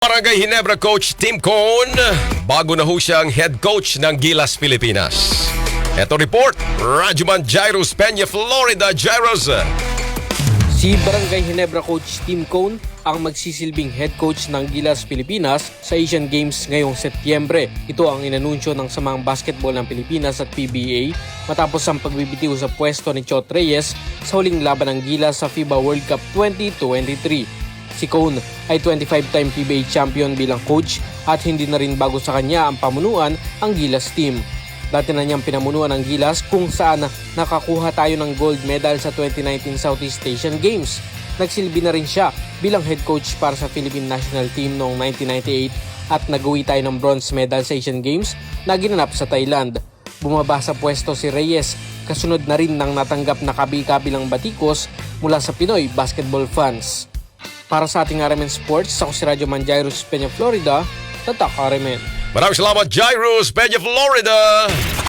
Barangay Ginebra coach Tim Cone, bago na ho siyang head coach ng Gilas, Pilipinas. Ito report, Rajuman Jairus Peña, Florida. Jairus. Si Barangay Ginebra coach Tim Cone ang magsisilbing head coach ng Gilas, Pilipinas sa Asian Games ngayong Setyembre. Ito ang inanunsyo ng Samaang Basketball ng Pilipinas at PBA matapos ang pagbibitiw sa pwesto ni Chot Reyes sa huling laban ng Gilas sa FIBA World Cup 2023. Si Cone ay 25-time PBA champion bilang coach at hindi na rin bago sa kanya ang pamunuan ang Gilas team. Dati na niyang pinamunuan ang Gilas kung saan nakakuha tayo ng gold medal sa 2019 Southeast Asian Games. Nagsilbi na rin siya bilang head coach para sa Philippine National Team noong 1998 at nagawi tayo ng bronze medal sa Asian Games na ginanap sa Thailand. Bumaba sa pwesto si Reyes, kasunod na rin ng natanggap na kabi-kabilang batikos mula sa Pinoy basketball fans. Para sa ating RMN Sports, ako si Rajuman Jairus Peña, Florida, Tatak RMN. Maraming salamat, Jairus Peña, Florida.